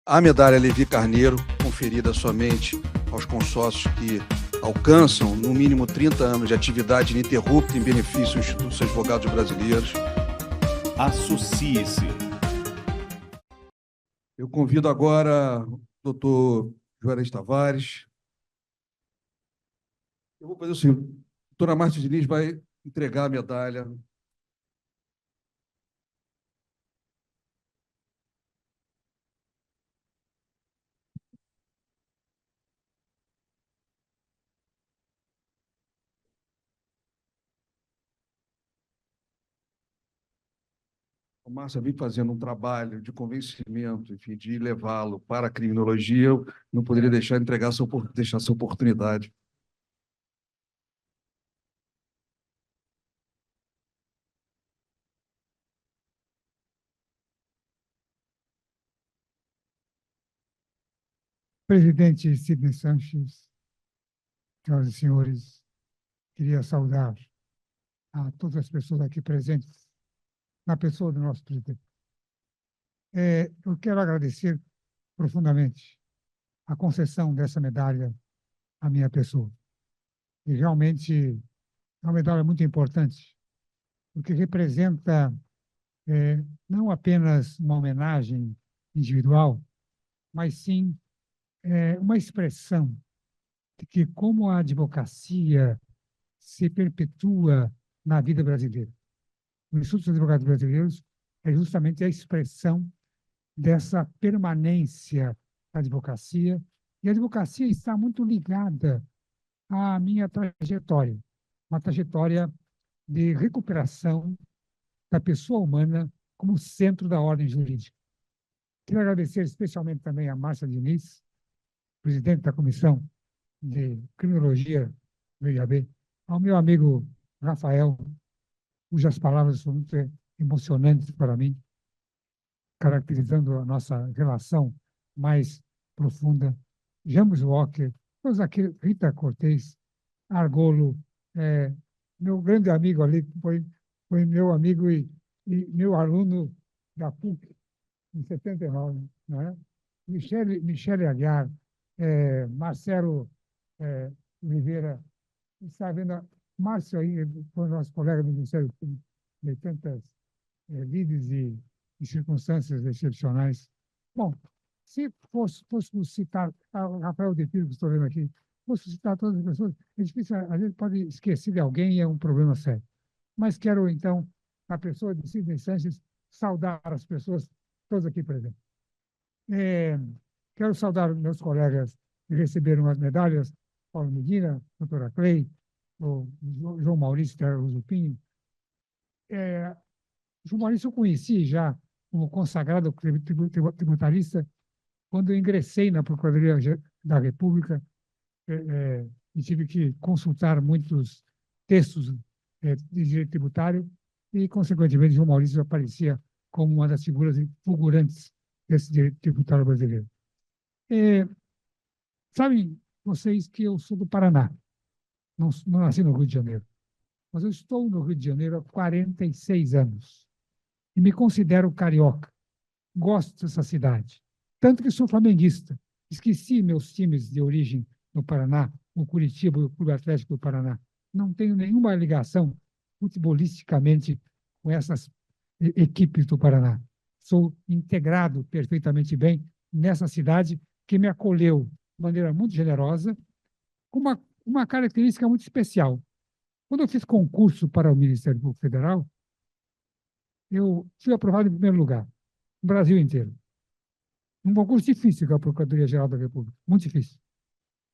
A medalha Levi Carneiro, conferida somente aos consórcios que alcançam, no mínimo, 30 anos de atividade ininterrupta em benefício do Instituto dos Advogados Brasileiros. Associe-se. Eu convido agora o doutor Juarez Tavares. Eu vou fazer o seguinte: a doutora Márcia Diniz vai entregar a medalha. A Márcia vem fazendo um trabalho de convencimento, enfim, de levá-lo para a criminologia. Eu não poderia deixar de deixar essa oportunidade. Presidente Sidney Sanches, senhoras e senhores, queria saudar a todas as pessoas aqui presentes, na pessoa do nosso presidente. Eu quero agradecer profundamente a concessão dessa medalha à minha pessoa. E realmente é uma medalha muito importante, porque representa não apenas uma homenagem individual, mas sim uma expressão de que como a advocacia se perpetua na vida brasileira. O Instituto dos Advogados Brasileiros é justamente a expressão dessa permanência da advocacia, e a advocacia está muito ligada à minha trajetória, uma trajetória de recuperação da pessoa humana como centro da ordem jurídica. Quero agradecer especialmente também a Márcia Diniz, presidente da Comissão de Criminologia do IAB, ao meu amigo Rafael, cujas palavras são muito emocionantes para mim, caracterizando a nossa relação mais profunda. James Walker, todos aqui, Rita Cortez, Argolo, meu grande amigo ali, foi meu amigo e meu aluno da PUC, em 79, não é? Michele Aguiar, Marcelo Oliveira, está vendo, Márcio aí, foi nosso colega do Ministério Público, de tantas lides e circunstâncias excepcionais. Bom, se fôssemos citar, Rafael de Piro, que estou vendo aqui, fosse citar todas as pessoas, é difícil, a gente pode esquecer de alguém e é um problema sério. Mas quero, então, na pessoa de Sidney Sanches, saudar as pessoas todas aqui presentes. Quero saudar meus colegas que receberam as medalhas, Paulo Medina, doutora Clay, o João Maurício Zupinho. João Maurício eu conheci já como consagrado tributarista quando eu ingressei na Procuradoria da República e tive que consultar muitos textos de direito tributário e, consequentemente, João Maurício aparecia como uma das figuras fulgurantes desse direito tributário brasileiro. Sabem vocês que eu sou do Paraná, não nasci no Rio de Janeiro, mas eu estou no Rio de Janeiro há 46 anos e me considero carioca. Gosto dessa cidade, tanto que sou flamenguista. Esqueci meus times de origem no Paraná, o Curitiba e o Clube Atlético do Paraná. Não tenho nenhuma ligação futebolisticamente com essas equipes do Paraná. Sou integrado perfeitamente bem nessa cidade que me acolheu de maneira muito generosa, com uma característica muito especial. Quando eu fiz concurso para o Ministério Público Federal, eu fui aprovado em primeiro lugar, no Brasil inteiro. Um concurso difícil que é a Procuradoria-Geral da República, muito difícil.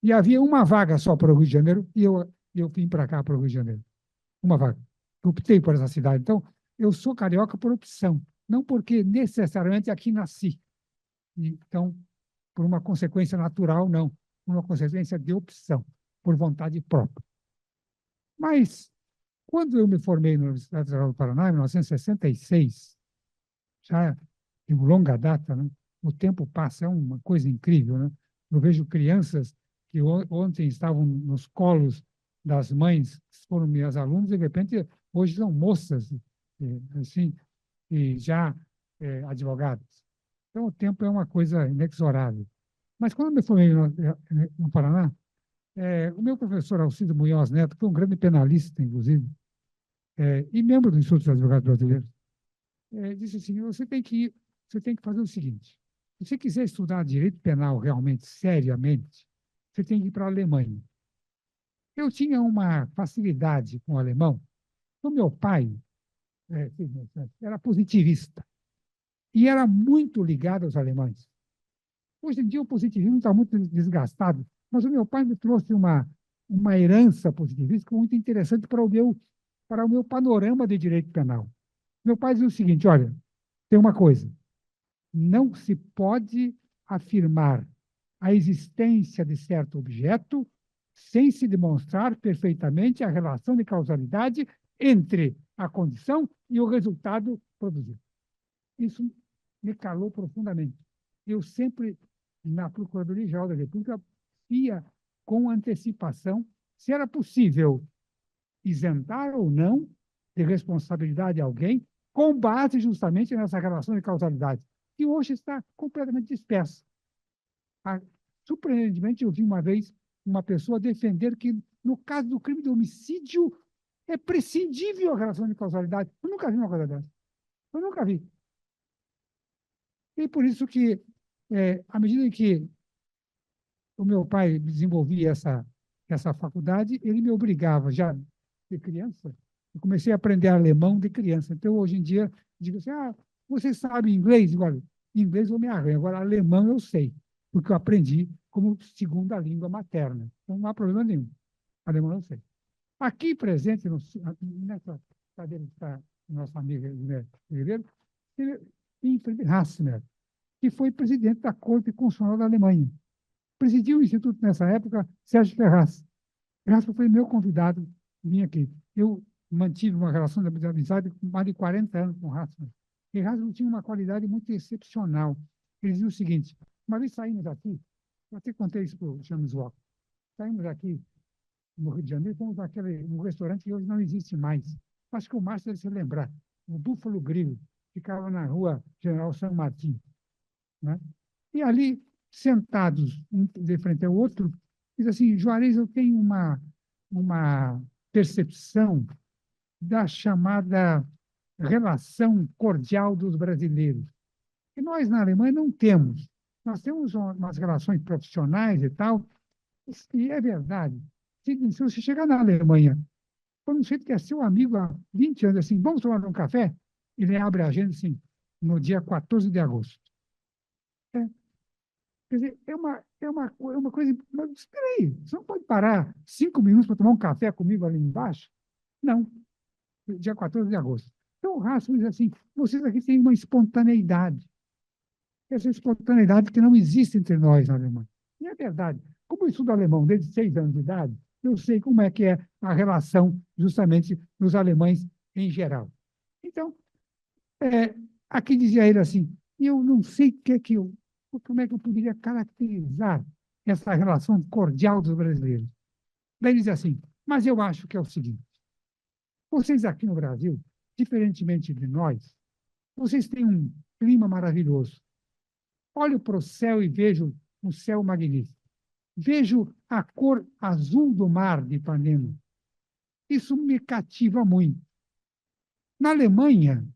E havia uma vaga só para o Rio de Janeiro, e eu vim para cá, para o Rio de Janeiro. Uma vaga. Eu optei por essa cidade. Então, eu sou carioca por opção, não porque necessariamente aqui nasci. Então, por uma consequência natural, não. Por uma consequência de opção, por vontade própria. Mas, quando eu me formei na Universidade Federal do Paraná, em 1966, já de longa data, né? O tempo passa, é uma coisa incrível, né? Eu vejo crianças que ontem estavam nos colos das mães, que foram minhas alunas, e de repente hoje são moças, assim, e já advogadas. Então, o tempo é uma coisa inexorável. Mas quando eu me formei no Paraná, o meu professor Alcido Munhoz Neto, que foi um grande penalista, inclusive, e membro do Instituto dos Advogados Brasileiros, disse assim, você tem que fazer o seguinte, se você quiser estudar direito penal realmente, seriamente, você tem que ir para a Alemanha. Eu tinha uma facilidade com o alemão. O meu pai era positivista e era muito ligado aos alemães. Hoje em dia o positivismo está muito desgastado, mas o meu pai me trouxe uma herança positivista muito interessante para o meu panorama de direito penal. Meu pai dizia o seguinte, olha, tem uma coisa, não se pode afirmar a existência de certo objeto sem se demonstrar perfeitamente a relação de causalidade entre a condição e o resultado produzido. Isso me calou profundamente. Eu sempre, na Procuradoria-Geral da República, ia com antecipação se era possível isentar ou não de responsabilidade alguém com base justamente nessa relação de causalidade, que hoje está completamente dispersa. Surpreendentemente, eu vi uma vez uma pessoa defender que, no caso do crime de homicídio, é prescindível a relação de causalidade. Eu nunca vi uma coisa dessa. Eu nunca vi. E por isso que, à medida em que o meu pai desenvolvia essa faculdade, ele me obrigava, já de criança, eu comecei a aprender alemão de criança. Então, hoje em dia, digo assim, você sabe inglês? Agora, inglês eu me arranho, agora alemão eu sei, porque eu aprendi como segunda língua materna. Então, não há problema nenhum. Alemão eu sei. Aqui presente, nessa cadeira está nossa amiga Guerreiro, Wilfried Hassner, que foi presidente da Corte Constitucional da Alemanha. Presidiu o Instituto nessa época, Sérgio Ferraz. Ferraz foi meu convidado, vim aqui. Eu mantive uma relação de amizade com mais de 40 anos com o Hassner. E Hassner tinha uma qualidade muito excepcional. Ele dizia o seguinte, uma vez saímos aqui, eu até contei isso para o James Walker, saímos aqui no Rio de Janeiro, fomos num restaurante que hoje não existe mais. Acho que o Márcio deve se lembrar, o Búfalo Grill, ficava na rua General San Martín. Né? E ali, sentados um de frente ao outro, diz assim, Juarez, eu tenho uma percepção da chamada relação cordial dos brasileiros. E nós, na Alemanha, não temos. Nós temos umas relações profissionais e tal, e é verdade. Se você chegar na Alemanha, quando você que é seu amigo há 20 anos, assim, vamos tomar um café? Ele abre a agenda, assim, no dia 14 de agosto. Quer dizer, é uma coisa... Mas espera aí, você não pode parar 5 minutos para tomar um café comigo ali embaixo? Não, dia 14 de agosto. Então, o Hassel diz assim, vocês aqui têm uma espontaneidade. Essa espontaneidade que não existe entre nós na Alemanha. E é verdade. Como eu estudo alemão desde 6 anos de idade, eu sei como é que é a relação justamente dos alemães em geral. Então, aqui dizia ele assim, eu não sei como é que eu poderia caracterizar essa relação cordial dos brasileiros. Daí ele diz assim, mas eu acho que é o seguinte, vocês aqui no Brasil, diferentemente de nós, vocês têm um clima maravilhoso. Olho para o céu e vejo um céu magnífico. Vejo a cor azul do mar de Ipanema. Isso me cativa muito. Na Alemanha,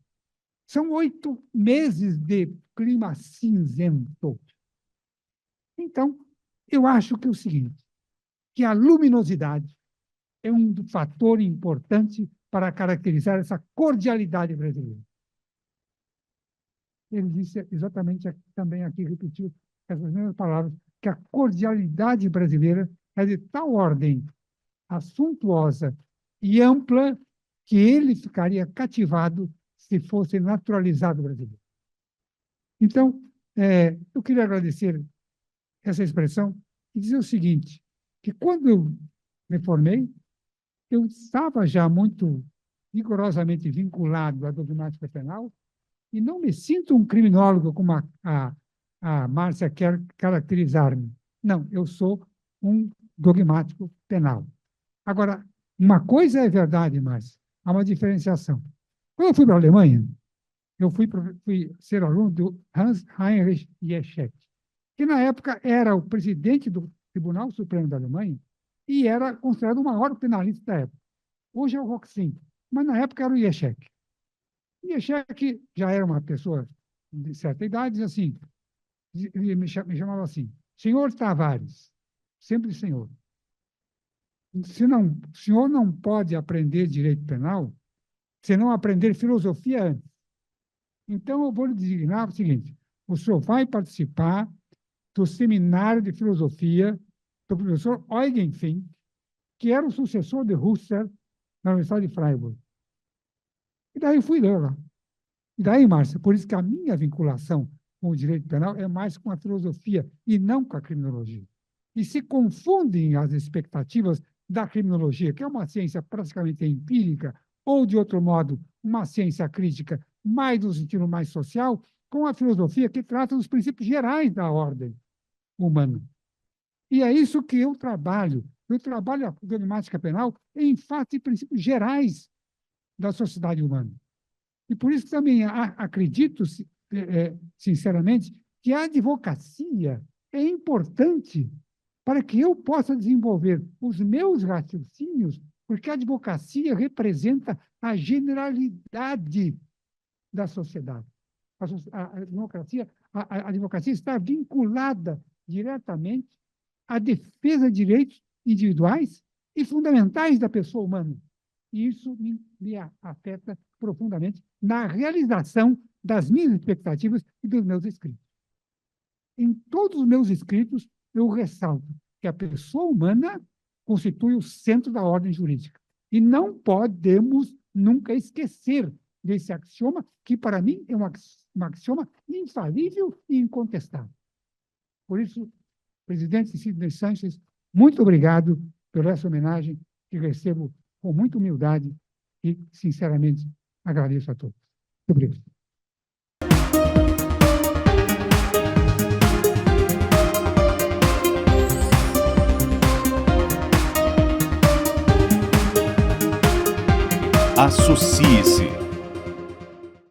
são 8 meses de clima cinzento. Então, eu acho que é o seguinte, que a luminosidade é um fator importante para caracterizar essa cordialidade brasileira. Ele disse exatamente também aqui, repetiu essas mesmas palavras, que a cordialidade brasileira é de tal ordem assuntuosa e ampla que ele ficaria cativado se fosse naturalizado brasileiro. Então, eu queria agradecer essa expressão e dizer o seguinte, que quando eu me formei, eu estava já muito rigorosamente vinculado à dogmática penal e não me sinto um criminólogo como a Márcia quer caracterizar-me. Não, eu sou um dogmático penal. Agora, uma coisa é verdade, Márcia, há uma diferenciação. Quando eu fui para a Alemanha, eu fui ser aluno do Hans Heinrich Jeschke, que na época era o presidente do Tribunal Supremo da Alemanha e era considerado o maior penalista da época. Hoje é o Roxin, mas na época era o Jeschke. Jeschke já era uma pessoa de certa idade, assim, ele me chamava assim, senhor Tavares, sempre senhor. O senhor não pode aprender direito penal se não aprender filosofia antes. Então, eu vou lhe designar o seguinte, o senhor vai participar do seminário de filosofia do professor Eugen Fink, que era o sucessor de Husserl na Universidade de Freiburg. E daí fui ler lá. E daí, Márcia, por isso que a minha vinculação com o direito penal é mais com a filosofia e não com a criminologia. E se confundem as expectativas da criminologia, que é uma ciência praticamente empírica, ou, de outro modo, uma ciência crítica mais no sentido mais social, com a filosofia que trata dos princípios gerais da ordem humana. E é isso que eu trabalho. Eu trabalho a problemática penal em face de princípios gerais da sociedade humana. E por isso também acredito, sinceramente, que a advocacia é importante para que eu possa desenvolver os meus raciocínios, porque a advocacia representa a generalidade da sociedade. A advocacia está vinculada diretamente à defesa de direitos individuais e fundamentais da pessoa humana. E isso me afeta profundamente na realização das minhas expectativas e dos meus escritos. Em todos os meus escritos, eu ressalto que a pessoa humana constitui o centro da ordem jurídica. E não podemos nunca esquecer desse axioma, que para mim é um axioma infalível e incontestável. Por isso, presidente Sidney Sanches, muito obrigado por essa homenagem que recebo com muita humildade e, sinceramente, agradeço a todos. Muito obrigado. Associe-se